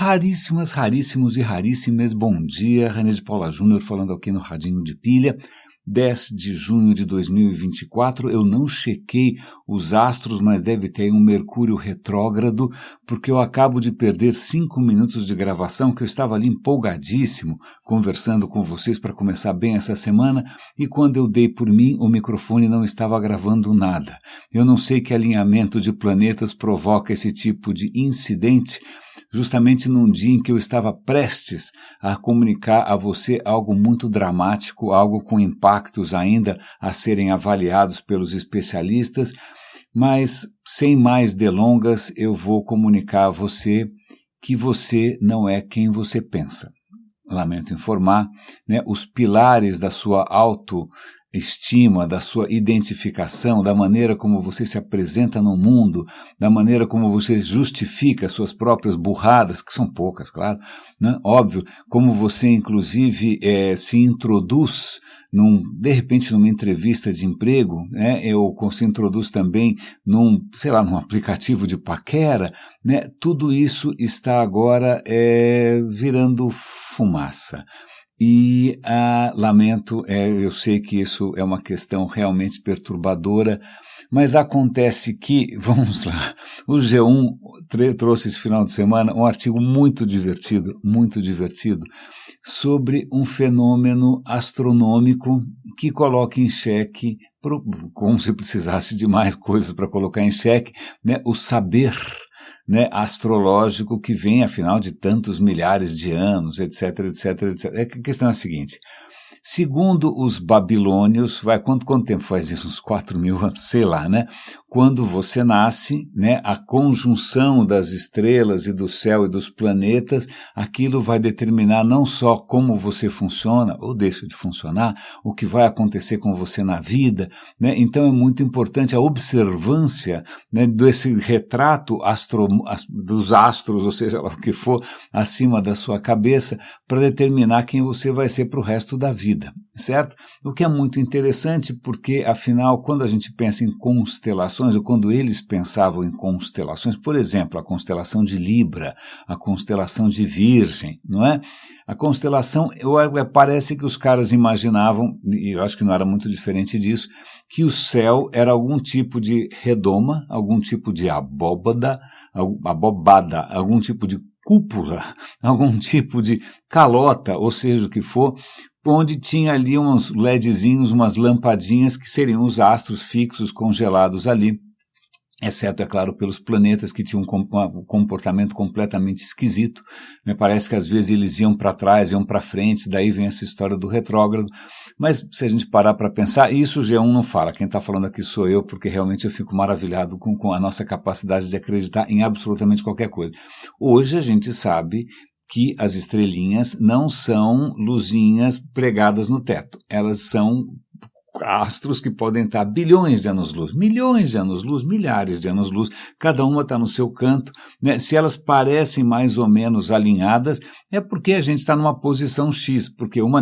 Raríssimas, raríssimos e raríssimas, bom dia, René de Paula Júnior falando aqui no Radinho de Pilha, 10 de junho de 2024, eu não chequei os astros, mas deve ter um Mercúrio retrógrado, porque eu acabo de perder 5 minutos de gravação, que eu estava ali empolgadíssimo, conversando com vocês para começar bem essa semana, e quando eu dei por mim, o microfone não estava gravando nada. Eu não sei que alinhamento de planetas provoca esse tipo de incidente, justamente num dia em que eu estava prestes a comunicar a você algo muito dramático, algo com impactos ainda a serem avaliados pelos especialistas, mas sem mais delongas eu vou comunicar a você que você não é quem você pensa. Lamento informar, né, os pilares da sua autoestima, da sua identificação, da maneira como você se apresenta no mundo, da maneira como você justifica suas próprias burradas, que são poucas, claro, né? Óbvio, como você inclusive se introduz de repente numa entrevista de emprego, né, ou se introduz também num aplicativo de paquera, né, tudo isso está agora virando fumaça. E lamento, eu sei que isso é uma questão realmente perturbadora, mas acontece que, vamos lá, o G1 trouxe esse final de semana um artigo muito divertido, sobre um fenômeno astronômico que coloca em xeque, como se precisasse de mais coisas para colocar em xeque, né, o saber, né, astrológico que vem, afinal, de tantos milhares de anos, etc, etc, etc. A questão é a seguinte, segundo os babilônios, quanto tempo faz isso? Uns 4.000 anos, sei lá, né? Quando você nasce, né, a conjunção das estrelas e do céu e dos planetas, aquilo vai determinar não só como você funciona ou deixa de funcionar, o que vai acontecer com você na vida, né? Então é muito importante a observância, né, desse retrato dos astros, ou seja, o que for acima da sua cabeça, para determinar quem você vai ser para o resto da vida, certo? O que é muito interessante porque, afinal, quando a gente pensa em constelações, ou quando eles pensavam em constelações, por exemplo, a constelação de Libra, a constelação de Virgem, não é? A constelação, parece que os caras imaginavam, e eu acho que não era muito diferente disso, que o céu era algum tipo de redoma, algum tipo de abobada, algum tipo de cúpula, algum tipo de calota, ou seja, o que for, onde tinha ali uns LEDzinhos, umas lampadinhas que seriam os astros fixos congelados ali, exceto, é claro, pelos planetas que tinham um comportamento completamente esquisito, né? Parece que às vezes eles iam para trás, iam para frente, daí vem essa história do retrógrado, mas se a gente parar para pensar, isso o G1 não fala, quem está falando aqui sou eu, porque realmente eu fico maravilhado com a nossa capacidade de acreditar em absolutamente qualquer coisa. Hoje a gente sabe que as estrelinhas não são luzinhas pregadas no teto, elas são astros que podem estar bilhões de anos-luz, milhões de anos-luz, milhares de anos-luz, cada uma está no seu canto, né? Se elas parecem mais ou menos alinhadas, é porque a gente está numa posição X, porque uma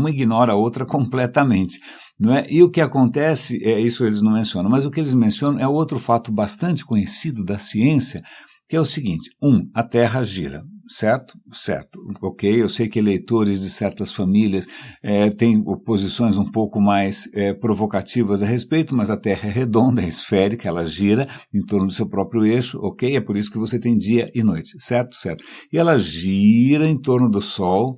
ignora a outra completamente, não é? E o que acontece, isso eles não mencionam, mas o que eles mencionam é outro fato bastante conhecido da ciência, que é o seguinte, a Terra gira, certo? Certo, ok, eu sei que eleitores de certas famílias têm posições um pouco mais provocativas a respeito, mas a Terra é redonda, é esférica, ela gira em torno do seu próprio eixo, ok? É por isso que você tem dia e noite, certo? Certo. E ela gira em torno do Sol,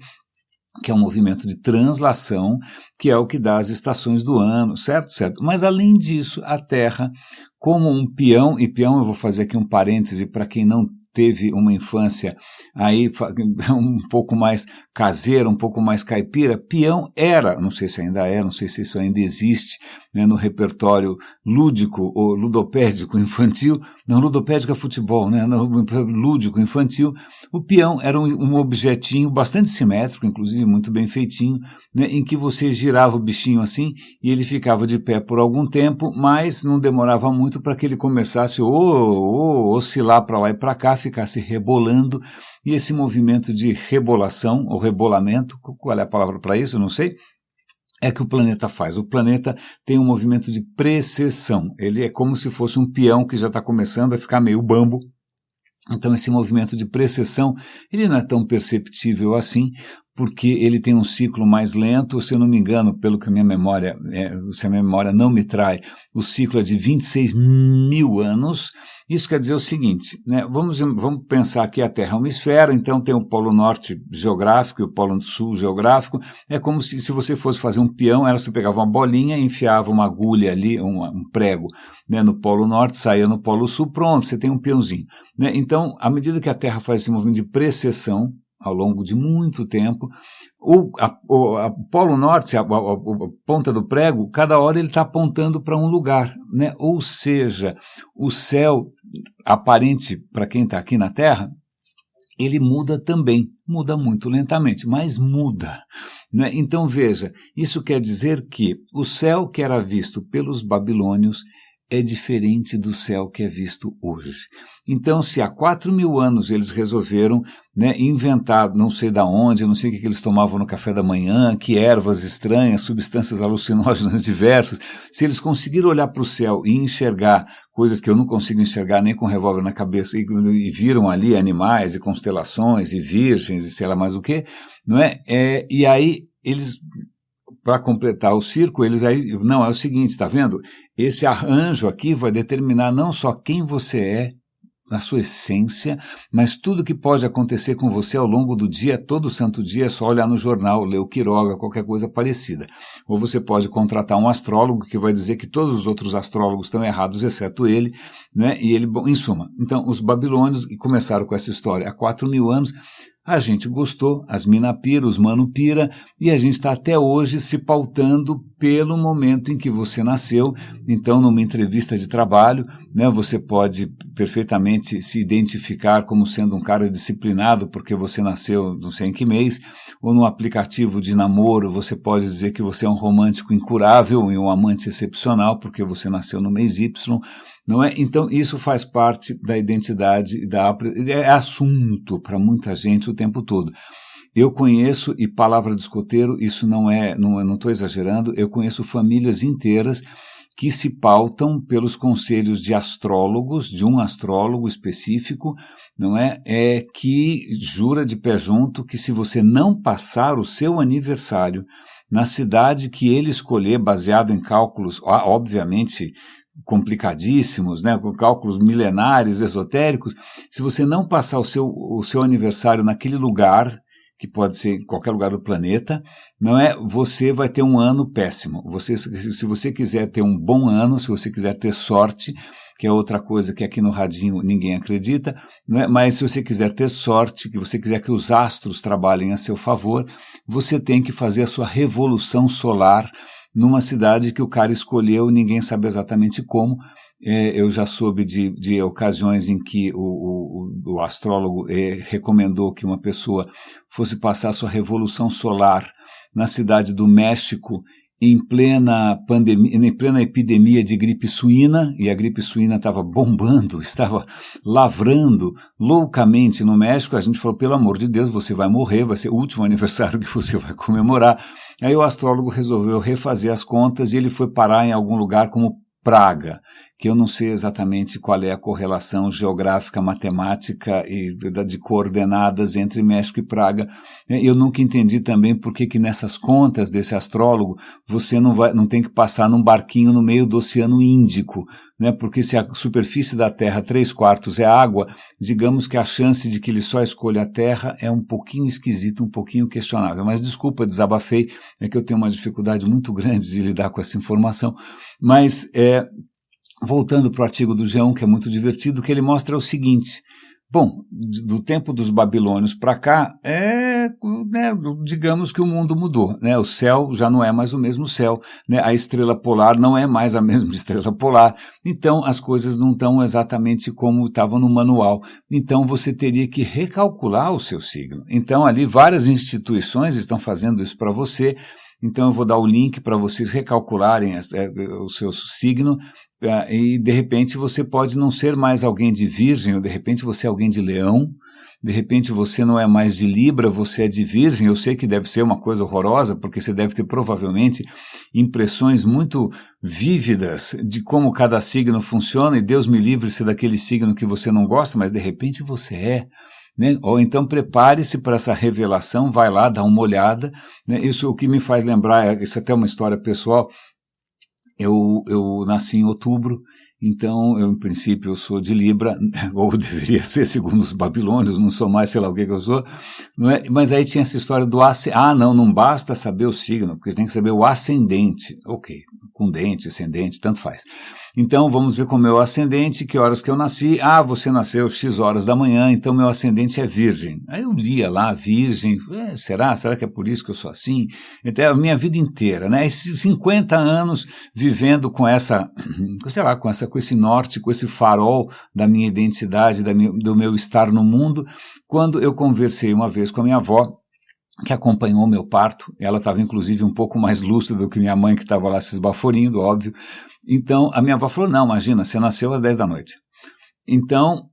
que é um movimento de translação, que é o que dá as estações do ano, certo? Certo. Mas além disso, a Terra, como um peão, e peão eu vou fazer aqui um parêntese para quem não teve uma infância aí um pouco mais caseira, um pouco mais caipira, peão era, não sei se ainda é, não sei se isso ainda existe, né, no repertório lúdico ou ludopédico infantil, não, ludopédico é futebol, né, no lúdico infantil, o peão era um objetinho bastante simétrico, inclusive muito bem feitinho, né, em que você girava o bichinho assim e ele ficava de pé por algum tempo, mas não demorava muito para que ele começasse a oscilar para lá e para cá, ficasse rebolando, e esse movimento de rebolação, ou rebolamento, qual é a palavra para isso, eu não sei, é que o planeta faz. O planeta tem um movimento de precessão, ele é como se fosse um peão que já está começando a ficar meio bambo, Então esse movimento de precessão, ele não é tão perceptível assim, porque ele tem um ciclo mais lento, se eu não me engano, pelo que a minha memória, se a minha memória não me trai, o ciclo é de 26 mil anos. Isso quer dizer o seguinte, né? Vamos pensar que a Terra é uma esfera, então tem o polo norte geográfico e o polo sul geográfico. É como se você fosse fazer um peão, você pegava uma bolinha, enfiava uma agulha ali, um prego, né, no polo norte, saía no polo sul, pronto, você tem um peãozinho, né? Então, à medida que a Terra faz esse movimento de precessão, ao longo de muito tempo, o polo norte, a ponta do prego, cada hora ele está apontando para um lugar, né? Ou seja, o céu aparente para quem está aqui na Terra, ele muda também, muda muito lentamente, mas muda, né? Então veja, isso quer dizer que o céu que era visto pelos babilônios é diferente do céu que é visto hoje. Então, se há 4.000 anos eles resolveram, né, inventar, não sei da onde, não sei o que eles tomavam no café da manhã, que ervas estranhas, substâncias alucinógenas diversas, se eles conseguiram olhar para o céu e enxergar coisas que eu não consigo enxergar nem com revólver na cabeça, e viram ali animais e constelações e virgens e sei lá mais o que, não é? E aí eles, para completar o circo, eles aí, não, é o seguinte, está vendo? Esse arranjo aqui vai determinar não só quem você é, na sua essência, mas tudo que pode acontecer com você ao longo do dia, todo santo dia, é só olhar no jornal, ler o Quiroga, qualquer coisa parecida. Ou você pode contratar um astrólogo que vai dizer que todos os outros astrólogos estão errados, exceto ele, né? E ele, bom, em suma, então os babilônios começaram com essa história há 4.000 anos, a gente gostou, as mina pira, os mano pira, e a gente está até hoje se pautando pelo momento em que você nasceu. Então, numa entrevista de trabalho, né, você pode perfeitamente se identificar como sendo um cara disciplinado porque você nasceu não sei em que mês, ou no aplicativo de namoro você pode dizer que você é um romântico incurável e um amante excepcional porque você nasceu no mês Y, não é? Então, isso faz parte da identidade, é assunto para muita gente o tempo todo. Eu conheço, e palavra de escoteiro, isso não estou exagerando, eu conheço famílias inteiras que se pautam pelos conselhos de astrólogos, de um astrólogo específico, não é? Que jura de pé junto que se você não passar o seu aniversário na cidade que ele escolher, baseado em cálculos, obviamente, complicadíssimos, né, com cálculos milenares, esotéricos, se você não passar o seu aniversário naquele lugar, que pode ser em qualquer lugar do planeta, não é? Você vai ter um ano péssimo. Se você quiser ter um bom ano, se você quiser ter sorte, que é outra coisa que aqui no radinho ninguém acredita, não é? Mas se você quiser ter sorte, que você quiser que os astros trabalhem a seu favor, você tem que fazer a sua revolução solar numa cidade que o cara escolheu, ninguém sabe exatamente como. Eu já soube de ocasiões em que o astrólogo recomendou que uma pessoa fosse passar sua revolução solar na cidade do México em plena pandemia, em plena epidemia de gripe suína, e a gripe suína estava bombando, estava lavrando loucamente no México. A gente falou, pelo amor de Deus, você vai morrer, vai ser o último aniversário que você vai comemorar. Aí o astrólogo resolveu refazer as contas e ele foi parar em algum lugar como Praga, que eu não sei exatamente qual é a correlação geográfica, matemática e de coordenadas entre México e Praga. Eu nunca entendi também por que nessas contas desse astrólogo você não tem que passar num barquinho no meio do Oceano Índico, né? Porque se a superfície da Terra 3/4 é água, digamos que a chance de que ele só escolha a Terra é um pouquinho esquisita, um pouquinho questionável. Mas desculpa, desabafei, é que eu tenho uma dificuldade muito grande de lidar com essa informação, mas voltando para o artigo do G1, que é muito divertido, o que ele mostra é o seguinte: bom, do tempo dos babilônios para cá, né, digamos que o mundo mudou, né? O céu já não é mais o mesmo céu, né? A estrela polar não é mais a mesma estrela polar, então as coisas não estão exatamente como estavam no manual. Então você teria que recalcular o seu signo. Então ali várias instituições estão fazendo isso para você. Então eu vou dar o link para vocês recalcularem o seu signo, e de repente você pode não ser mais alguém de Virgem, ou de repente você é alguém de Leão, De repente você não é mais de Libra, você é de Virgem. Eu sei que deve ser uma coisa horrorosa, porque você deve ter provavelmente impressões muito vívidas de como cada signo funciona, e Deus me livre-se daquele signo que você não gosta, mas de repente você é. Né? Ou então prepare-se para essa revelação, vai lá, dá uma olhada, né? Isso o que me faz lembrar, isso é até uma história pessoal. Eu nasci em outubro, então em princípio eu sou de Libra, ou deveria ser segundo os babilônios, não sou mais, sei lá o que eu sou, não é? Mas aí tinha essa história do não basta saber o signo, porque você tem que saber o ascendente. Ok, com dente, ascendente, tanto faz. Então vamos ver como é o ascendente, que horas que eu nasci. Você nasceu X horas da manhã, então meu ascendente é Virgem. Aí eu lia lá, Virgem, será que é por isso que eu sou assim? Então a minha vida inteira, né? Esses 50 anos vivendo com essa, sei lá, com esse norte, com esse farol da minha identidade, do meu estar no mundo. Quando eu conversei uma vez com a minha avó, que acompanhou o meu parto, ela estava inclusive um pouco mais lúcida do que minha mãe, que estava lá se esbaforindo, óbvio. Então a minha avó falou, não, imagina, você nasceu às 10 da noite. Então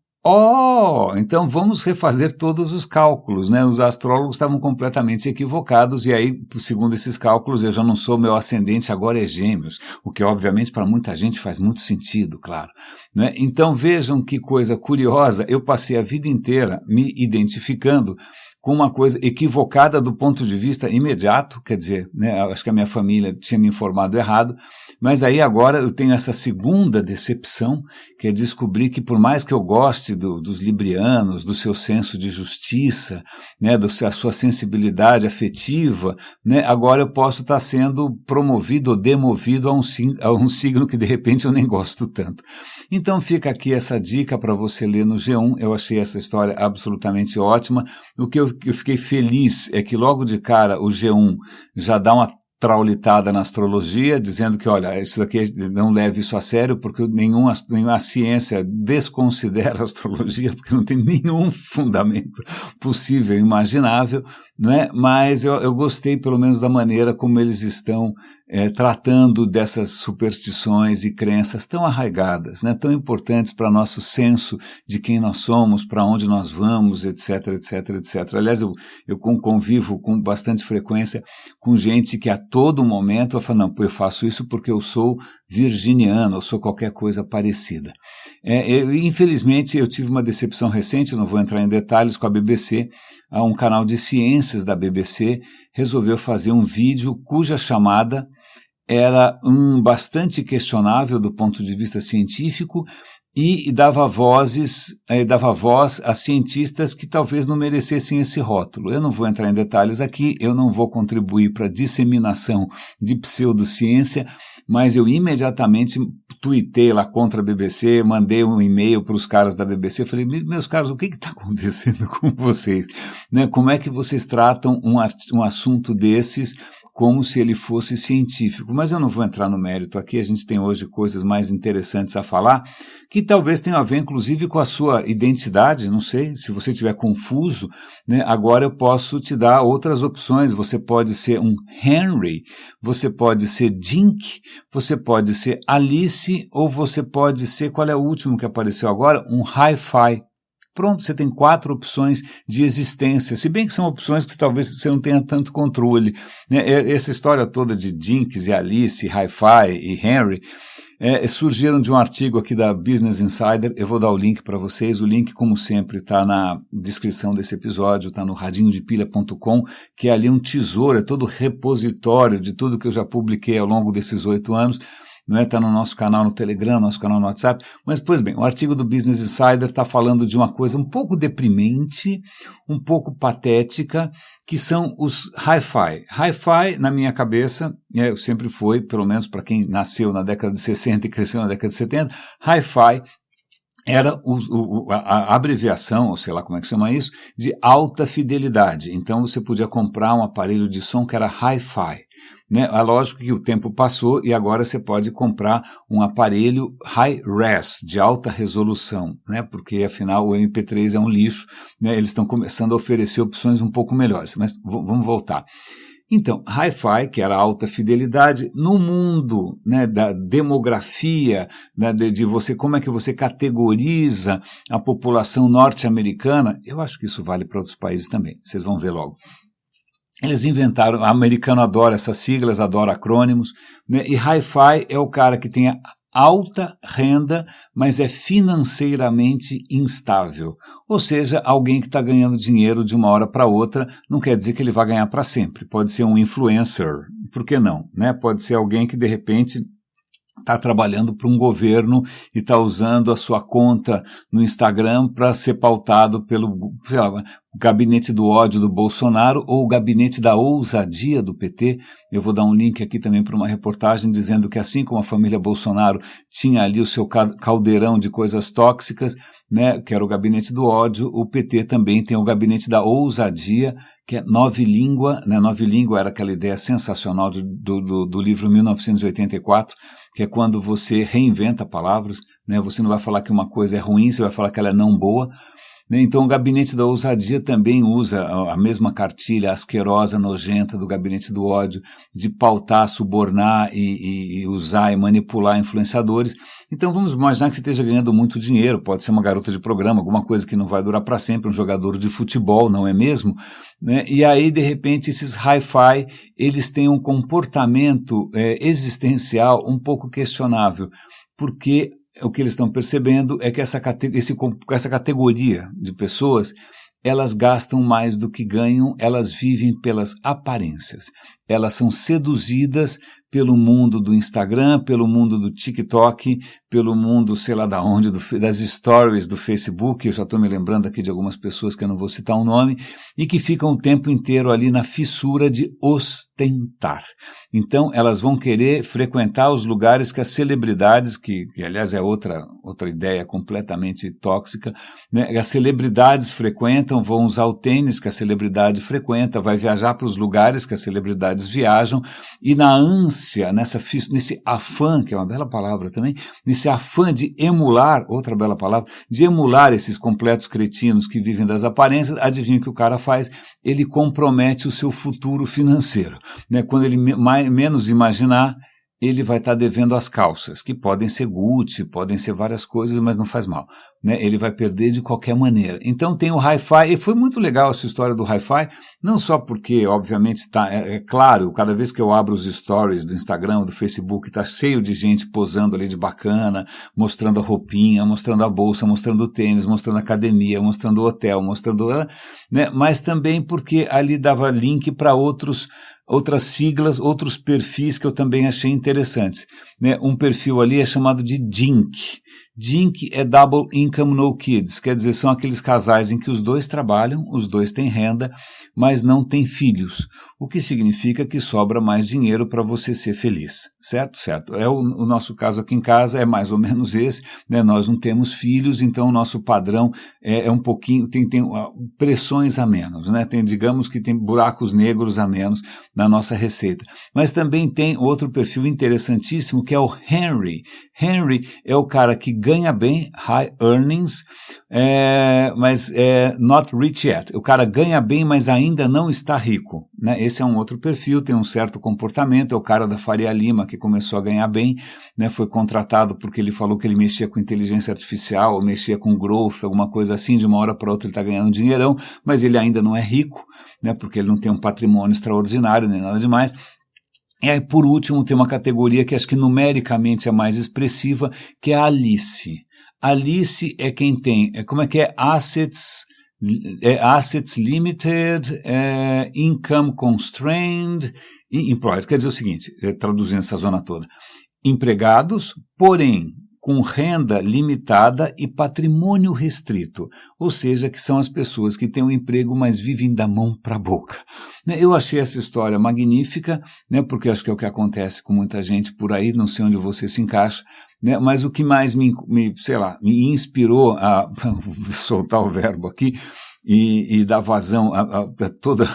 vamos refazer todos os cálculos, né? Os astrólogos estavam completamente equivocados, e aí, segundo esses cálculos, eu já não sou, meu ascendente agora é Gêmeos, o que obviamente para muita gente faz muito sentido, claro, né? Então vejam que coisa curiosa, eu passei a vida inteira me identificando com uma coisa equivocada do ponto de vista imediato, quer dizer, né, acho que a minha família tinha me informado errado, mas aí agora eu tenho essa segunda decepção, que é descobrir que por mais que eu goste dos librianos, do seu senso de justiça, né, da sua sensibilidade afetiva, né, agora eu posso estar sendo promovido ou demovido a um signo que de repente eu nem gosto tanto. Então fica aqui essa dica para você ler no G1, eu achei essa história absolutamente ótima. O que eu fiquei feliz é que logo de cara o G1 já dá uma traulitada na astrologia, dizendo que, olha, isso daqui não leve isso a sério, porque nenhuma ciência desconsidera a astrologia, porque não tem nenhum fundamento possível, imaginável, né? Mas eu gostei pelo menos da maneira como eles estão tratando dessas superstições e crenças tão arraigadas, né, tão importantes para nosso senso de quem nós somos, para onde nós vamos, etc, etc, etc. Aliás, eu convivo com bastante frequência com gente que a todo momento fala, não, eu faço isso porque eu sou virginiano, eu sou qualquer coisa parecida. Infelizmente, eu tive uma decepção recente, não vou entrar em detalhes, com a BBC, um canal de ciências da BBC resolveu fazer um vídeo cuja chamada era bastante questionável do ponto de vista científico e dava voz a cientistas que talvez não merecessem esse rótulo. Eu não vou entrar em detalhes aqui, eu não vou contribuir para a disseminação de pseudociência, mas eu imediatamente tuitei lá contra a BBC, mandei um e-mail para os caras da BBC, falei, meus caros, o que está acontecendo com vocês? Né? Como é que vocês tratam um assunto desses como se ele fosse científico? Mas eu não vou entrar no mérito aqui, a gente tem hoje coisas mais interessantes a falar, que talvez tenham a ver inclusive com a sua identidade, não sei, se você estiver confuso, né, agora eu posso te dar outras opções, você pode ser um Henry, você pode ser Dink, você pode ser Alice, ou você pode ser, qual é o último que apareceu agora? Um Hi-Fi. Pronto, você tem 4 opções de existência, se bem que são opções que talvez você não tenha tanto controle, né? Essa história toda de Jinx e Alice, Hi-Fi e Henry surgiram de um artigo aqui da Business Insider. Eu vou dar o link para vocês, o link como sempre está na descrição desse episódio, está no radinhodepilha.com, que é ali um tesouro, é todo repositório de tudo que eu já publiquei ao longo desses 8 anos, não está no nosso canal no Telegram, nosso canal no WhatsApp, mas, pois bem, o artigo do Business Insider está falando de uma coisa um pouco deprimente, um pouco patética, que são os Hi-Fi. Hi-Fi, na minha cabeça, sempre foi, pelo menos para quem nasceu na década de 60 e cresceu na década de 70, Hi-Fi era a abreviação, ou sei lá como é que chama isso, de alta fidelidade. Então você podia comprar um aparelho de som que era Hi-Fi. Né? É lógico que o tempo passou e agora você pode comprar um aparelho high-res, de alta resolução, né? Porque afinal o MP3 é um lixo, né? Eles estão começando a oferecer opções um pouco melhores, mas vamos voltar. Então, Hi-Fi, que era alta fidelidade, no mundo, né, da demografia, né, de você, como é que você categoriza a população norte-americana, eu acho que isso vale para outros países também, vocês vão ver logo. Eles inventaram, o americano adora essas siglas, adora acrônimos, né, e Hi-Fi é o cara que tem a alta renda, mas é financeiramente instável. Ou seja, alguém que está ganhando dinheiro de uma hora para outra, não quer dizer que ele vai ganhar para sempre. Pode ser um influencer, por que não? Né? Pode ser alguém que de repente está trabalhando para um governo e está usando a sua conta no Instagram para ser pautado pelo, sei lá, o gabinete do ódio do Bolsonaro ou o gabinete da ousadia do PT. Eu vou dar um link aqui também para uma reportagem dizendo que assim como a família Bolsonaro tinha ali o seu caldeirão de coisas tóxicas, né, que era o gabinete do ódio, o PT também tem o gabinete da ousadia, que é Nove Língua, né? Nove Língua era aquela ideia sensacional do livro 1984, que é quando você reinventa palavras, né? Você não vai falar que uma coisa é ruim, você vai falar que ela é não boa. Então o gabinete da ousadia também usa a mesma cartilha asquerosa, nojenta do gabinete do ódio, de pautar, subornar e usar e manipular influenciadores. Então vamos imaginar que você esteja ganhando muito dinheiro, pode ser uma garota de programa, alguma coisa que não vai durar para sempre, um jogador de futebol, não é mesmo? Né? E aí, de repente, esses hi-fi, eles têm um comportamento existencial um pouco questionável, porque o que eles estão percebendo é que essa categoria de pessoas, elas gastam mais do que ganham, elas vivem pelas aparências. Elas são seduzidas pelo mundo do Instagram, pelo mundo do TikTok, pelo mundo, sei lá da onde, das stories do Facebook, eu já estou me lembrando aqui de algumas pessoas que eu não vou citar o nome, e que ficam o tempo inteiro ali na fissura de ostentar. Então, elas vão querer frequentar os lugares que as celebridades, que aliás é outra ideia completamente tóxica, né? As celebridades frequentam, vão usar o tênis que a celebridade frequenta, vai viajar para os lugares que as celebridades viajam, e na ânsia, nesse afã, que é uma bela palavra também, nesse afã de emular, outra bela palavra, de emular esses completos cretinos que vivem das aparências, adivinha o que o cara faz? Ele compromete o seu futuro financeiro, né? Quando ele menos imaginar, ele vai estar devendo as calças, que podem ser Gucci, podem ser várias coisas, mas não faz mal, né? Ele vai perder de qualquer maneira. Então tem o hi-fi, e foi muito legal essa história do hi-fi, não só porque, obviamente, é claro, cada vez que eu abro os stories do Instagram, do Facebook, está cheio de gente posando ali de bacana, mostrando a roupinha, mostrando a bolsa, mostrando o tênis, mostrando a academia, mostrando o hotel, mostrando, né? Mas também porque ali dava link para outras siglas, outros perfis que eu também achei interessantes, né? Um perfil ali é chamado de DINK. DINK é Double Income No Kids, quer dizer, são aqueles casais em que os dois trabalham, os dois têm renda, mas não têm filhos, o que significa que sobra mais dinheiro para você ser feliz, certo? Certo. O nosso caso aqui em casa é mais ou menos esse, né? Nós não temos filhos, então o nosso padrão é um pouquinho, tem pressões a menos, né? Digamos que tem buracos negros a menos na nossa receita. Mas também tem outro perfil interessantíssimo que é o Henry. Henry é o cara que ganha bem, high earnings, mas not rich yet. O cara ganha bem, mas ainda não está rico, né? Esse é um outro perfil, tem um certo comportamento, é o cara da Faria Lima que começou a ganhar bem, né? Foi contratado porque ele falou que ele mexia com inteligência artificial, ou mexia com growth, alguma coisa assim, de uma hora para outra ele está ganhando um dinheirão, mas ele ainda não é rico, né? Porque ele não tem um patrimônio extraordinário, nem nada demais. E aí, por último, tem uma categoria que acho que numericamente é mais expressiva, que é a Alice. Alice é quem tem, como é que é? Assets limited, income constrained, e employed. Quer dizer o seguinte, traduzindo essa zona toda, empregados, porém com renda limitada e patrimônio restrito, ou seja, que são as pessoas que têm um emprego, mas vivem da mão para a boca. Eu achei essa história magnífica, né, porque acho que é o que acontece com muita gente por aí, não sei onde você se encaixa, né, mas o que mais me inspirou a soltar o verbo aqui, e dar vazão a toda...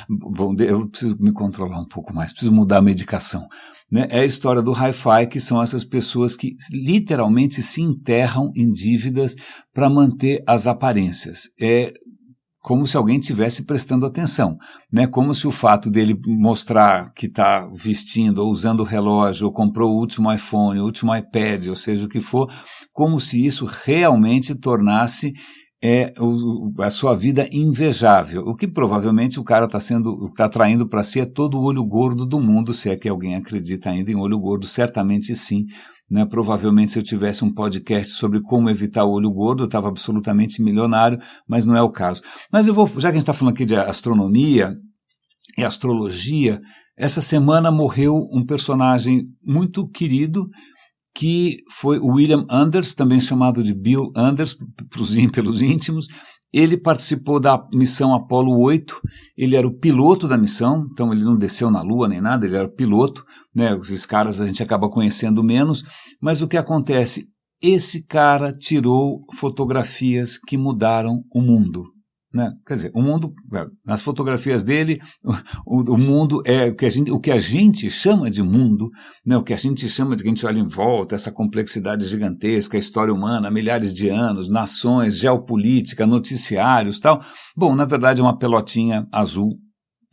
Bom, eu preciso me controlar um pouco mais, preciso mudar a medicação. Né? É a história do hi-fi, que são essas pessoas que literalmente se enterram em dívidas para manter as aparências. como se alguém estivesse prestando atenção, né? Como se o fato dele mostrar que está vestindo ou usando o relógio, ou comprou o último iPhone, o último iPad, ou seja o que for, como se isso realmente tornasse a sua vida invejável, o que provavelmente o cara está atraindo para si é todo o olho gordo do mundo, se é que alguém acredita ainda em olho gordo, certamente sim, né? Provavelmente se eu tivesse um podcast sobre como evitar o olho gordo, eu estava absolutamente milionário, mas não é o caso. Mas já que a gente está falando aqui de astronomia e astrologia, essa semana morreu um personagem muito querido, que foi o William Anders, também chamado de Bill Anders, pelos íntimos. Ele participou da missão Apollo 8, ele era o piloto da missão, então ele não desceu na Lua nem nada, ele era o piloto, né? Esses caras a gente acaba conhecendo menos, mas o que acontece? Esse cara tirou fotografias que mudaram o mundo. Né? Quer dizer, o mundo, nas fotografias dele, o mundo é o que a gente chama de mundo, né? O que a gente chama de que a gente olha em volta, essa complexidade gigantesca, a história humana, milhares de anos, nações, geopolítica, noticiários, tal. Bom, na verdade é uma pelotinha azul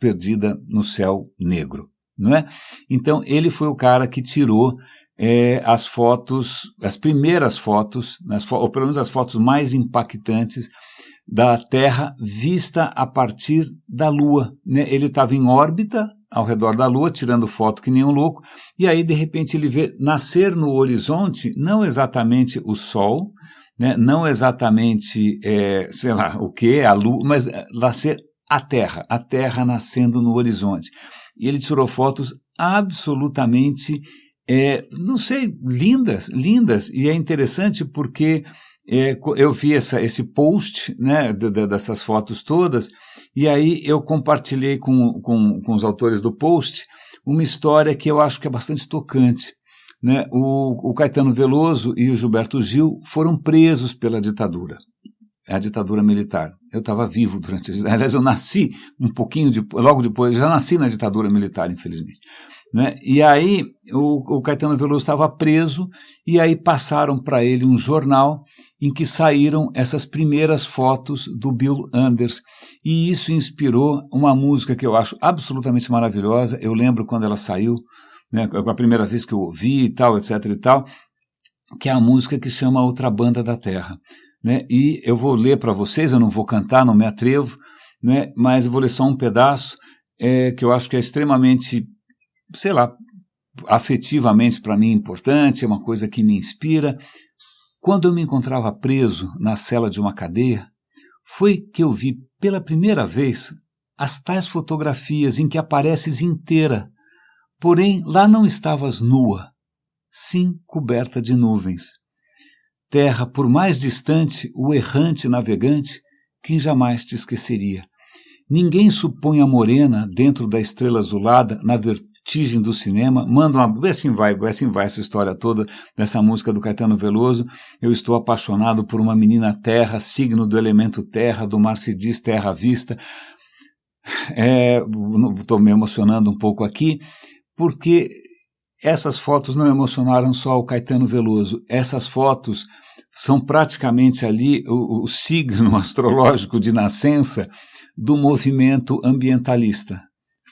perdida no céu negro, não é? Então ele foi o cara que tirou as fotos, as primeiras fotos, ou pelo menos as fotos mais impactantes da Terra vista a partir da Lua, né? Ele estava em órbita ao redor da Lua, tirando foto que nem um louco, e aí de repente ele vê nascer no horizonte, não exatamente o Sol, né? Não exatamente, sei lá o que, a Lua, mas nascer a Terra nascendo no horizonte. E ele tirou fotos absolutamente, não sei, lindas, e é interessante porque eu vi esse post, né, dessas fotos todas, e aí eu compartilhei com os autores do post uma história que eu acho que é bastante tocante, né? O Caetano Veloso e o Gilberto Gil foram presos pela ditadura, a ditadura militar. Eu estava vivo durante isso. Aliás, eu nasci logo depois, já nasci na ditadura militar, infelizmente. Né? E aí o Caetano Veloso estava preso, e aí passaram para ele um jornal em que saíram essas primeiras fotos do Bill Anders, e isso inspirou uma música que eu acho absolutamente maravilhosa. Eu lembro quando ela saiu, né, a primeira vez que eu ouvi e tal, etc e tal, que é a música que chama Outra Banda da Terra. Né? E eu vou ler para vocês, eu não vou cantar, não me atrevo, né? Mas eu vou ler só um pedaço que eu acho que é extremamente, sei lá, afetivamente para mim importante, é uma coisa que me inspira. Quando eu me encontrava preso na cela de uma cadeia, foi que eu vi pela primeira vez as tais fotografias em que apareces inteira, porém lá não estavas nua, sim coberta de nuvens. Terra, por mais distante, o errante navegante, quem jamais te esqueceria? Ninguém supõe a morena dentro da estrela azulada, na vertigem do cinema, manda uma... Assim vai essa história toda dessa música do Caetano Veloso. Eu estou apaixonado por uma menina terra, signo do elemento terra, do mar se diz terra à vista. Estou me emocionando um pouco aqui, porque essas fotos não emocionaram só o Caetano Veloso. Essas fotos são praticamente ali o signo astrológico de nascença do movimento ambientalista.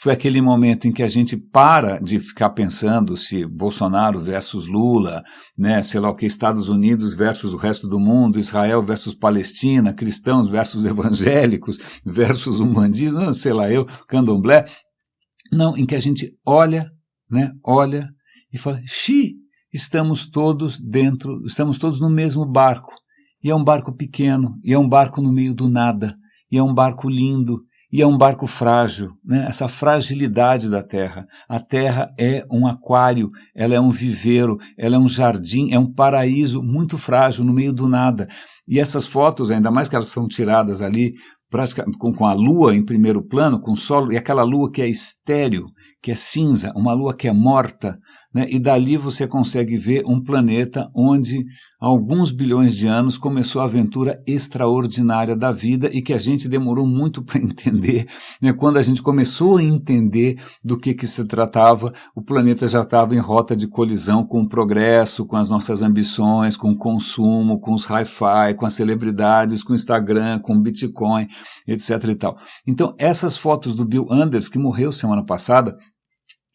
Foi aquele momento em que a gente para de ficar pensando se Bolsonaro versus Lula, né, sei lá o que, Estados Unidos versus o resto do mundo, Israel versus Palestina, cristãos versus evangélicos versus umbandistas, sei lá eu, candomblé. Não, em que a gente olha, né, olha e fala, estamos todos no mesmo barco, e é um barco pequeno, e é um barco no meio do nada, e é um barco lindo, e é um barco frágil, né? Essa fragilidade da Terra. A Terra é um aquário, ela é um viveiro, ela é um jardim, é um paraíso muito frágil no meio do nada. E essas fotos, ainda mais que elas são tiradas ali com a lua em primeiro plano, com o sol, e aquela lua que é estéril, que é cinza, uma lua que é morta, né? E dali você consegue ver um planeta onde, há alguns bilhões de anos, começou a aventura extraordinária da vida e que a gente demorou muito para entender, né? Quando a gente começou a entender do que se tratava, o planeta já estava em rota de colisão com o progresso, com as nossas ambições, com o consumo, com os hi-fi, com as celebridades, com o Instagram, com o Bitcoin, etc. e tal. Então, essas fotos do Bill Anders, que morreu semana passada,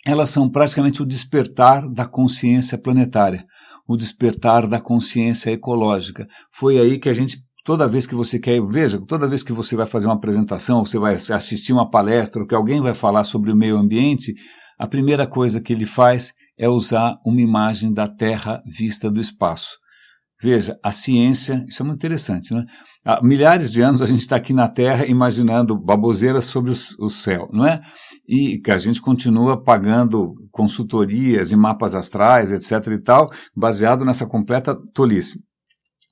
elas são praticamente o despertar da consciência planetária, o despertar da consciência ecológica. Foi aí que a gente, toda vez que você quer, veja, toda vez que você vai fazer uma apresentação, ou você vai assistir uma palestra, ou que alguém vai falar sobre o meio ambiente, a primeira coisa que ele faz é usar uma imagem da Terra vista do espaço. Veja, a ciência, isso é muito interessante, né? Há milhares de anos a gente está aqui na Terra imaginando baboseiras sobre o céu, não é? E que a gente continua pagando consultorias e mapas astrais, etc. e tal, baseado nessa completa tolice.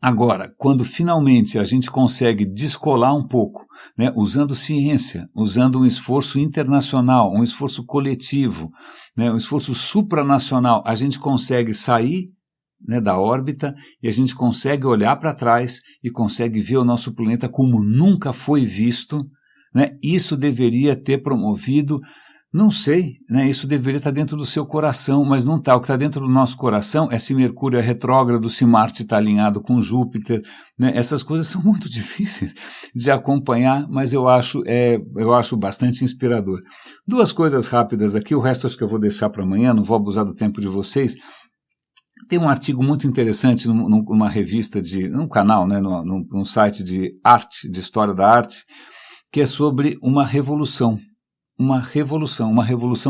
Agora, quando finalmente a gente consegue descolar um pouco, né, usando ciência, usando um esforço internacional, um esforço coletivo, né, um esforço supranacional, a gente consegue sair, né, da órbita e a gente consegue olhar para trás e consegue ver o nosso planeta como nunca foi visto, né? Isso deveria ter promovido, não sei, né, isso deveria estar dentro do seu coração, mas não está. O que está dentro do nosso coração é se Mercúrio é retrógrado, se Marte está alinhado com Júpiter, né? Essas coisas são muito difíceis de acompanhar, mas eu acho bastante inspirador. Duas coisas rápidas aqui, o resto acho que eu vou deixar para amanhã, não vou abusar do tempo de vocês. Tem um artigo muito interessante numa revista, num canal, né, num site de arte, de história da arte, que é sobre uma revolução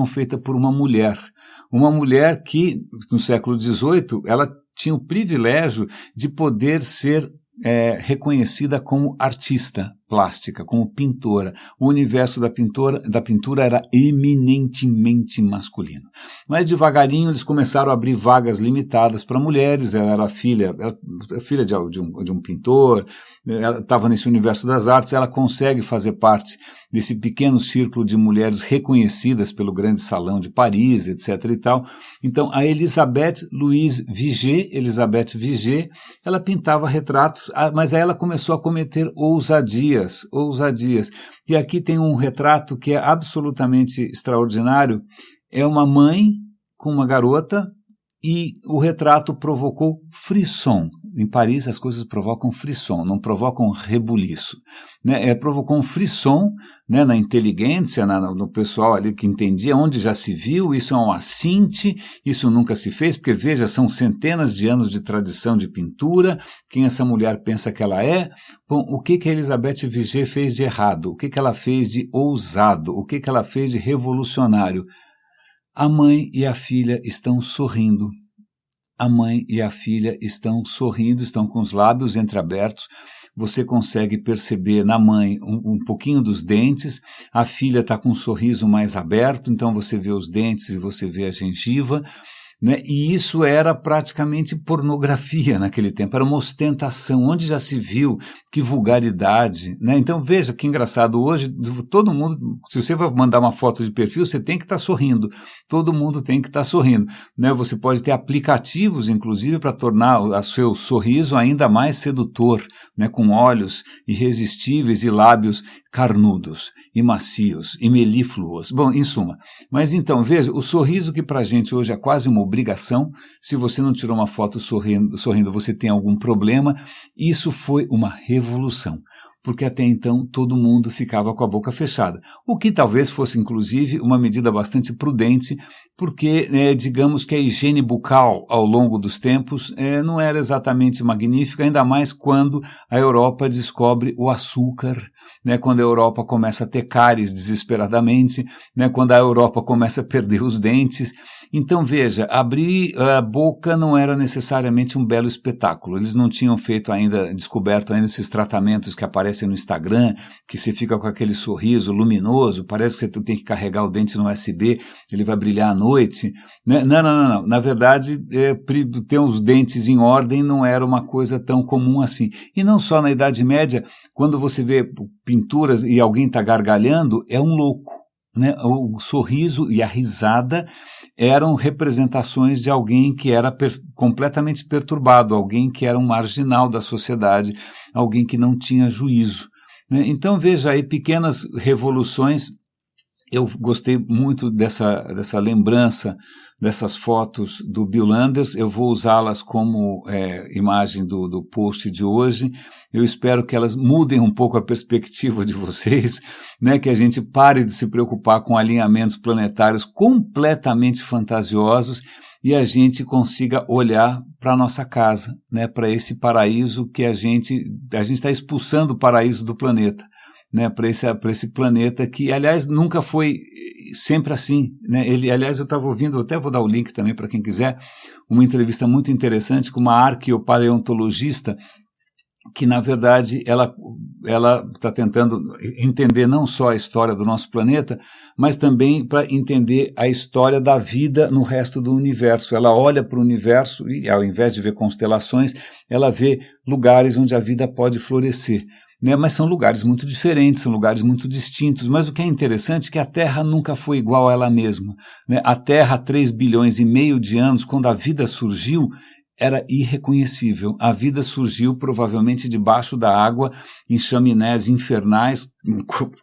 feita por uma mulher que, no século XVIII, ela tinha o privilégio de poder ser reconhecida como artista plástica, como pintora. O universo da pintura era eminentemente masculino. Mas devagarinho eles começaram a abrir vagas limitadas para mulheres. Ela era filha de um pintor, ela estava nesse universo das artes, ela consegue fazer parte desse pequeno círculo de mulheres reconhecidas pelo grande salão de Paris, etc. e tal. Então, a Elisabeth Vigée, ela pintava retratos, mas aí ela começou a cometer ousadias. E aqui tem um retrato que é absolutamente extraordinário. É uma mãe com uma garota e o retrato provocou frisson. Em Paris as coisas provocam frisson, não provocam rebuliço, né? Provocou um frisson, né, na inteligência, no pessoal ali que entendia onde já se viu, isso é um assinte, isso nunca se fez, porque veja, são centenas de anos de tradição de pintura, quem essa mulher pensa que ela é? Bom, o que a Elisabeth Vigée fez de errado? O que ela fez de ousado? O que ela fez de revolucionário? A mãe e a filha estão sorrindo. A mãe e a filha estão sorrindo, estão com os lábios entreabertos. Você consegue perceber na mãe um pouquinho dos dentes, a filha está com um sorriso mais aberto, então você vê os dentes e você vê a gengiva, né? E isso era praticamente pornografia naquele tempo, era uma ostentação, onde já se viu, que vulgaridade, né? Então veja que engraçado, hoje todo mundo, se você vai mandar uma foto de perfil, você tem que estar sorrindo, todo mundo tem que estar sorrindo, né? Você pode ter aplicativos, inclusive, para tornar o seu sorriso ainda mais sedutor, né? Com olhos irresistíveis e lábios carnudos e macios e melífluos. Bom, em suma, mas então, veja, o sorriso que para a gente hoje é quase uma obrigação, se você não tirou uma foto sorrindo, você tem algum problema. Isso foi uma revolução, porque até então todo mundo ficava com a boca fechada, o que talvez fosse inclusive uma medida bastante prudente, porque digamos que a higiene bucal ao longo dos tempos não era exatamente magnífica, ainda mais quando a Europa descobre o açúcar, né, quando a Europa começa a ter cáries desesperadamente, né, quando a Europa começa a perder os dentes. Então veja, abrir a boca não era necessariamente um belo espetáculo. Eles não tinham descoberto ainda esses tratamentos que aparecem no Instagram, que você fica com aquele sorriso luminoso, parece que você tem que carregar o dente no USB, ele vai brilhar à noite. Né? Não. Na verdade, ter os dentes em ordem não era uma coisa tão comum assim. E não só na Idade Média, quando você vê pinturas e alguém está gargalhando, é um louco. né, o sorriso e a risada eram representações de alguém que era completamente perturbado, alguém que era um marginal da sociedade, alguém que não tinha juízo, né? Então veja aí pequenas revoluções. Eu gostei muito dessa lembrança, dessas fotos do Bill Landers. Eu vou usá-las como imagem do post de hoje. Eu espero que elas mudem um pouco a perspectiva de vocês, né? Que a gente pare de se preocupar com alinhamentos planetários completamente fantasiosos e a gente consiga olhar para a nossa casa, né? Para esse paraíso que a gente está expulsando o paraíso do planeta, né, para esse planeta que, aliás, nunca foi sempre assim, né? Aliás, eu estava ouvindo, até vou dar o link também para quem quiser, uma entrevista muito interessante com uma arqueopaleontologista que, na verdade, ela está tentando entender não só a história do nosso planeta, mas também para entender a história da vida no resto do universo. Ela olha para o universo e, ao invés de ver constelações, ela vê lugares onde a vida pode florescer, né? Mas são lugares muito diferentes, são lugares muito distintos, mas o que é interessante é que a Terra nunca foi igual a ela mesma, né? A Terra, há 3,5 bilhões de anos, quando a vida surgiu, era irreconhecível. A vida surgiu provavelmente debaixo da água, em chaminés infernais,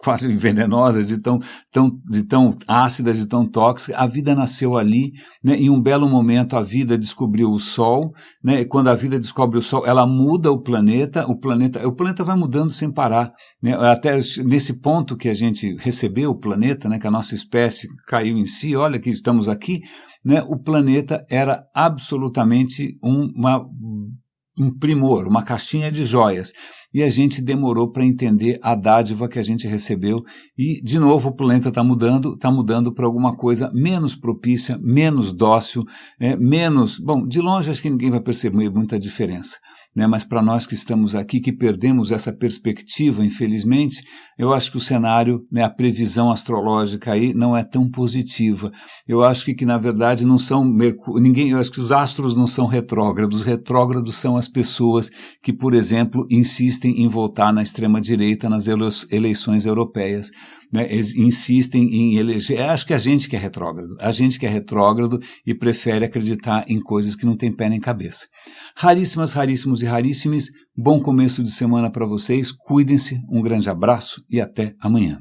quase venenosas, de tão ácidas, de tão tóxicas. A vida nasceu ali, né? Em um belo momento a vida descobriu o Sol, né? E quando a vida descobre o Sol, ela muda o planeta vai mudando sem parar, né? Até nesse ponto que a gente recebeu o planeta, né? Que a nossa espécie caiu em si, olha que estamos aqui, né? O planeta era absolutamente um primor, uma caixinha de joias. E a gente demorou para entender a dádiva que a gente recebeu. E, de novo, o planeta está mudando para alguma coisa menos propícia, menos dócil, menos... Bom, de longe acho que ninguém vai perceber muita diferença, né? Mas para nós que estamos aqui, que perdemos essa perspectiva, infelizmente, eu acho que o cenário, né, a previsão astrológica aí não é tão positiva. Eu acho que na verdade não são eu acho que os astros não são retrógrados. Retrógrados são as pessoas que, por exemplo, insistem em votar na extrema-direita nas eleições europeias, né? Eles insistem em eleger. Acho que a gente que é retrógrado e prefere acreditar em coisas que não têm pé nem cabeça. Raríssimos e raríssimos. Bom começo de semana para vocês. Cuidem-se. Um grande abraço e até amanhã.